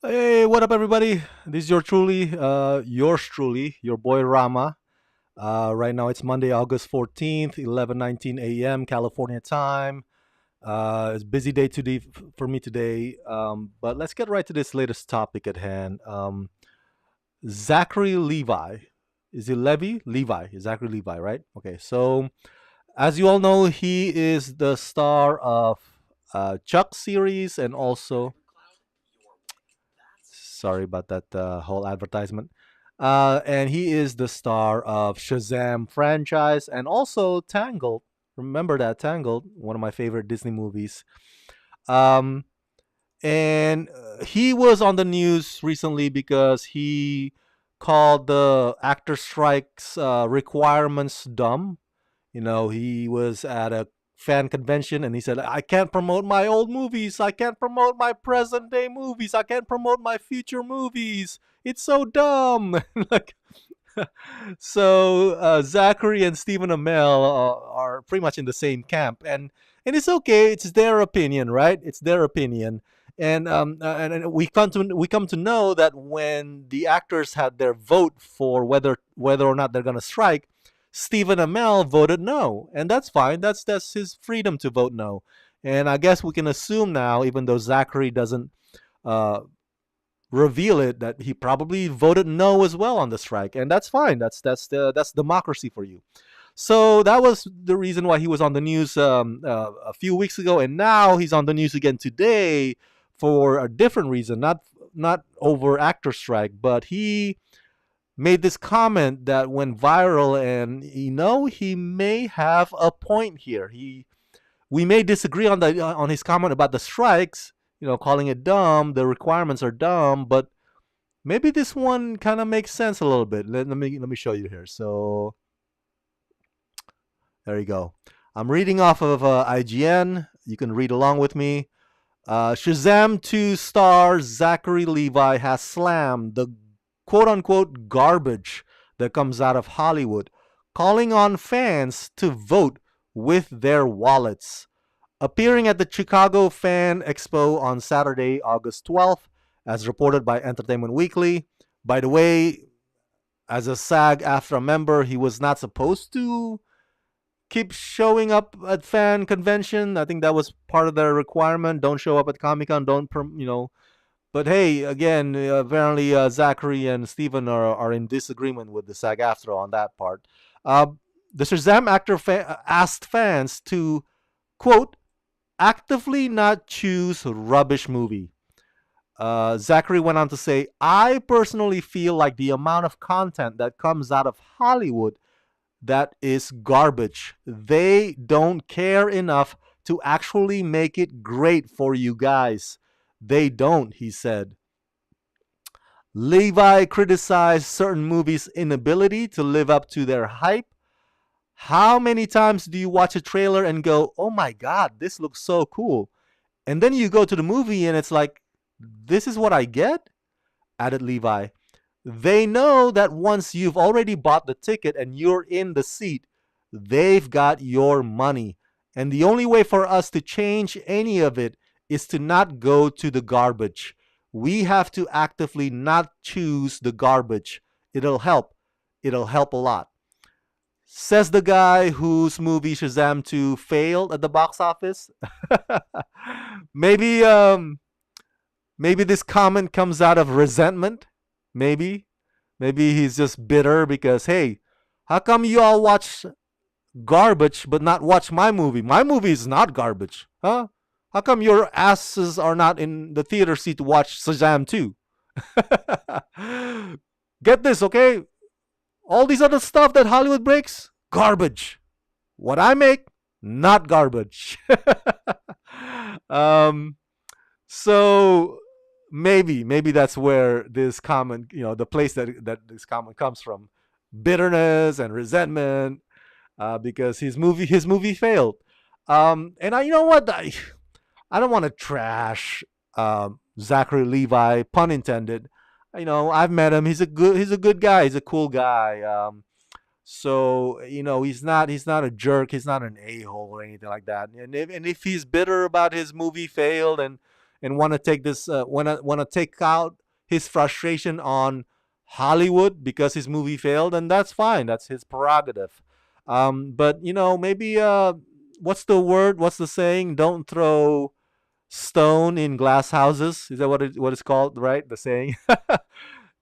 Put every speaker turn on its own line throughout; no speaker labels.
Hey, what up, everybody? This is yours truly, your boy Rama. Right now it's Monday, August 14th, 11:19 a.m. California time. It's a busy day today for me today, but let's get right to this latest topic at hand. Zachary Levi. Is it Levy? Levi. Zachary Levi, right? Okay, so as you all know, he is the star of Chuck series and also sorry about that whole advertisement. And he is the star of Shazam franchise and also Tangled. Remember that Tangled, one of my favorite Disney movies. Um, and he was on the news recently because he called the actor strikes requirements dumb. He was at a fan convention and he said, I can't promote my old movies. I can't promote my present day movies. I can't promote my future movies. It's so dumb. like, so Zachary and Stephen Amell are pretty much in the same camp, and it's okay. It's their opinion, right? It's their opinion, and we come to know that when the actors had their vote for whether or not they're gonna strike, Stephen Amell voted no, and that's fine. That's his freedom to vote no, and I guess we can assume now, even though Zachary doesn't. Uh, Reveal it that he probably voted no as well on the strike, and that's fine. That's democracy for you. So that was the reason why he was on the news a few weeks ago, and now he's on the news again today for a different reason, not over actor strike, but he made this comment that went viral, and he may have a point here. We may disagree on his comment about the strikes, calling it dumb. The requirements are dumb, but maybe this one kind of makes sense a little bit. Let me show you here. So there you go. I'm reading off of IGN. You can read along with me. Shazam 2 star Zachary Levi has slammed the quote unquote garbage that comes out of Hollywood, calling on fans to vote with their wallets. Appearing at the Chicago Fan Expo on Saturday, August 12th, as reported by Entertainment Weekly. By the way, as a SAG AFTRA member, he was not supposed to keep showing up at fan convention. I think that was part of their requirement. Don't show up at Comic Con. Don't. But hey, again, apparently Zachary and Steven are in disagreement with the SAG AFTRA on that part. Uh, the Shazam actor asked fans to, quote, actively not choose rubbish movie. Zachary went on to say, I personally feel like the amount of content that comes out of Hollywood that is garbage. They don't care enough to actually make it great for you guys. They don't, he said. Levi criticized certain movies' inability to live up to their hype. How many times do you watch a trailer and go, oh my God, this looks so cool? And then you go to the movie and it's like, this is what I get? Added Levi. They know that once you've already bought the ticket and you're in the seat, they've got your money. And the only way for us to change any of it is to not go to the garbage. We have to actively not choose the garbage. It'll help. It'll help a lot. Says the guy whose movie Shazam 2 failed at the box office. maybe maybe this comment comes out of resentment. Maybe. Maybe he's just bitter because, hey, how come you all watch garbage but not watch my movie? My movie is not garbage. Huh? How come your asses are not in the theater seat to watch Shazam 2? Get this, okay? All these other stuff that Hollywood breaks, garbage. What I make, not garbage. um, so maybe that's where this comment, the place that this comment comes from, bitterness and resentment, because his movie failed. And you know what? I don't want to trash Zachary Levi, pun intended. I've met him. He's a good guy. He's a cool guy. So he's not a jerk. He's not an a hole or anything like that. And if he's bitter about his movie failed, and and want to take this want to take out his frustration on Hollywood because his movie failed, and that's fine. That's his prerogative. But maybe what's the word? What's the saying? Don't throw stone in glass houses. Is that what it's called? Right? The saying.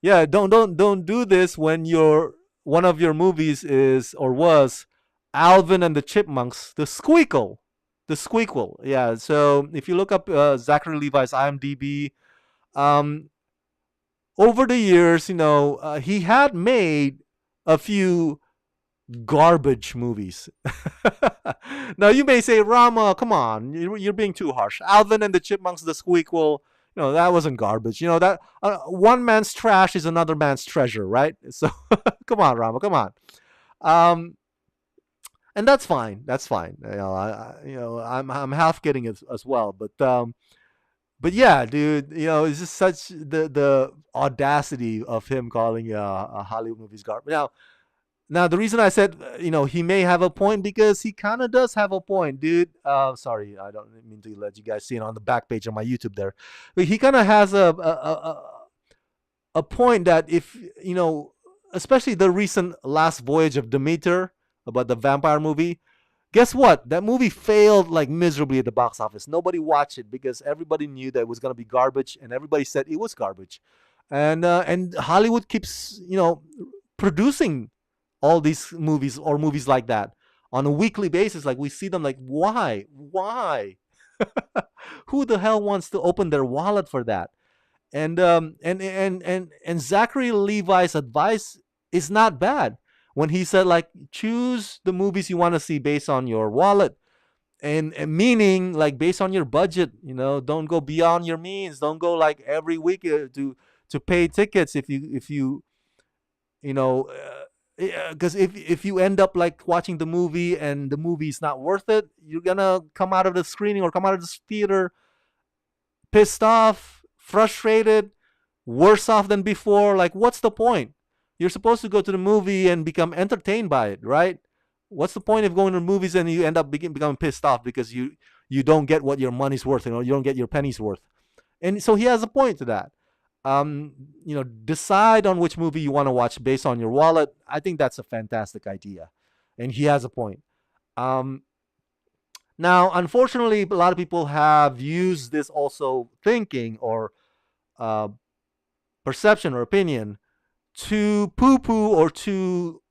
Yeah. Don't do this when your one of your movies is or was Alvin and the Chipmunks, the Squeakle. The Squeakle. Yeah. So if you look up Zachary Levi's IMDb, um, over the years, he had made a few garbage movies. Now you may say, Rama, come on, you're being too harsh. Alvin and the Chipmunks, the Squeakquel, that wasn't garbage. That one man's trash is another man's treasure, right? So come on, Rama, come on. Um, and that's fine. That's fine. I'm half getting it as well, but yeah, dude, it's just such the audacity of him calling a Hollywood movies garbage. Now, the reason I said, he may have a point because he kind of does have a point, dude. Sorry, I don't mean to let you guys see it on the back page of my YouTube there. But he kind of has a point that if, especially the recent Last Voyage of Demeter about the vampire movie, guess what? That movie failed like miserably at the box office. Nobody watched it because everybody knew that it was going to be garbage and everybody said it was garbage. And Hollywood keeps, producing all these movies or movies like that on a weekly basis. Like we see them like, why? Who the hell wants to open their wallet for that? And Zachary Levi's advice is not bad when he said like choose the movies you want to see based on your wallet and meaning like based on your budget. Don't go beyond your means. Don't go like every week to pay tickets if you because if you end up like watching the movie and the movie is not worth it, you're gonna come out of the screening or come out of the theater pissed off, frustrated, worse off than before. Like, what's the point? You're supposed to go to the movie and become entertained by it, right? What's the point of going to movies and you end up becoming pissed off because you don't get what your money's worth, you don't get your penny's worth. And so he has a point to that. Decide on which movie you want to watch based on your wallet. I think that's a fantastic idea. And he has a point. Now, unfortunately, a lot of people have used this also thinking or perception or opinion to poo-poo or to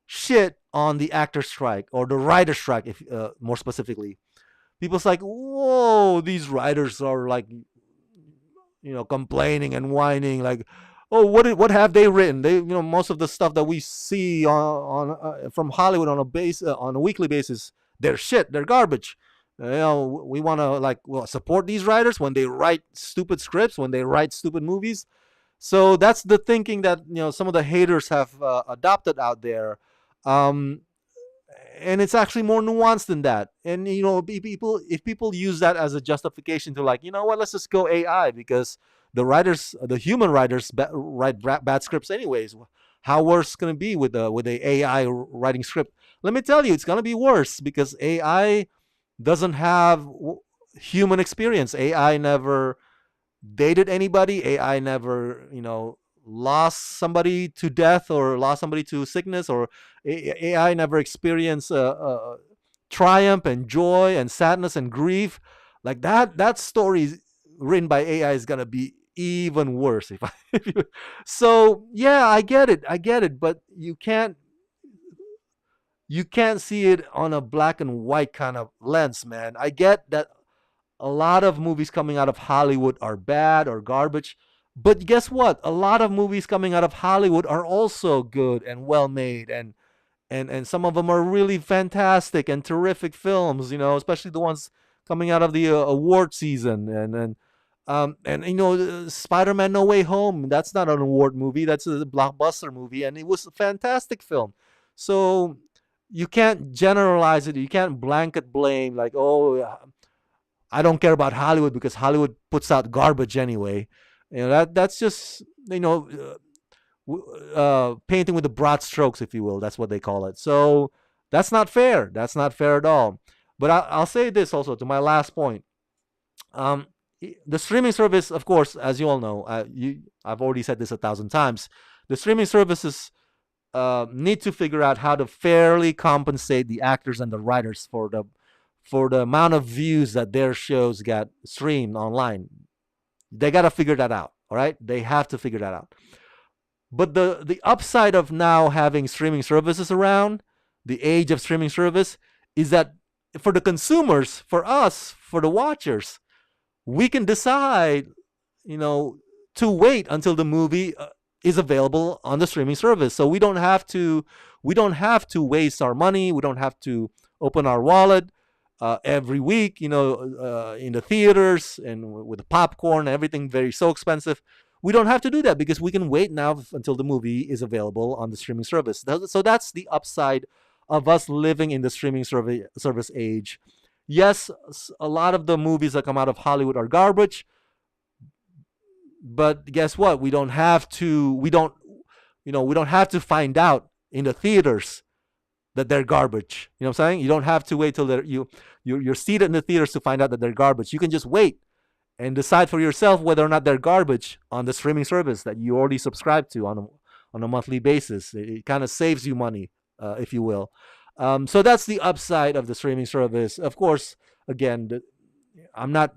shit on the actor strike or the writer strike, if more specifically. People's like, whoa, these writers are like, complaining and whining, like, oh, what have they written? They, most of the stuff that we see on from Hollywood on a weekly basis, they're shit, they're garbage. We want to support these writers when they write stupid scripts, when they write stupid movies. So that's the thinking that some of the haters have adopted out there. And it's actually more nuanced than that. And if people use that as a justification to let's just go AI because the human writers write bad scripts anyways. How worse can it be with the AI writing script? Let me tell you, it's gonna be worse because AI doesn't have human experience. AI never dated anybody. AI never lost somebody to death or lost somebody to sickness, or AI never experienced triumph and joy and sadness and grief. Like that story written by AI is gonna be even worse. So yeah, I get it, but you can't see it on a black and white kind of lens, man. I get that a lot of movies coming out of Hollywood are bad or garbage. But guess what? A lot of movies coming out of Hollywood are also good and well made, and some of them are really fantastic and terrific films. Especially the ones coming out of the award season, and Spider-Man: No Way Home. That's not an award movie. That's a blockbuster movie, and it was a fantastic film. So you can't generalize it. You can't blanket blame like, oh, I don't care about Hollywood because Hollywood puts out garbage anyway. That's just painting with the broad strokes, if you will. That's what they call it. So that's not fair. That's not fair at all. But I'll say this also to my last point. the streaming service, of course, as you all know, I've already said this 1,000 times. The streaming services need to figure out how to fairly compensate the actors and the writers for the amount of views that their shows got streamed online. They got to figure that out. All right, they have to figure that out. But the upside of now having streaming services around, the age of streaming service, is that for the consumers, for us, for the watchers, we can decide, you know, to wait until the movie is available on the streaming service. So we don't have to waste our money. We don't have to open our wallet every week, in the theaters and with the popcorn and everything very so expensive. We don't have to do that because we can wait now until the movie is available on the streaming service. So that's the upside of us living in the streaming service age. Yes, a lot of the movies that come out of Hollywood are garbage, but guess what? We don't have to. We don't have to find out in the theaters that they're garbage. You know what I'm saying? You don't have to wait till you're seated in the theaters to find out that they're garbage. You can just wait and decide for yourself whether or not they're garbage on the streaming service that you already subscribe to on a monthly basis. It kind of saves you money, if you will. So that's the upside of the streaming service. Of course, again, I'm not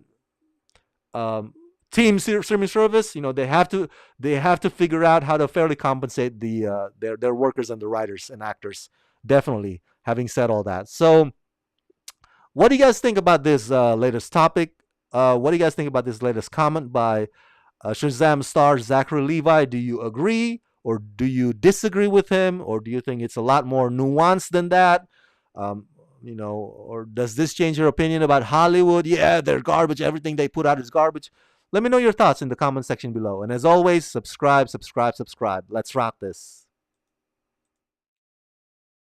team streaming service. They have to figure out how to fairly compensate their workers and the writers and actors. Definitely. Having said all that, so what do you guys think about this latest topic? What do you guys think about this latest comment by Shazam star Zachary Levi? Do you agree or do you disagree with him, or do you think it's a lot more nuanced than that? Or does this change your opinion about Hollywood? Yeah, they're garbage. Everything they put out is garbage. Let me know your thoughts in the comment section below. And as always, subscribe. Let's rock this.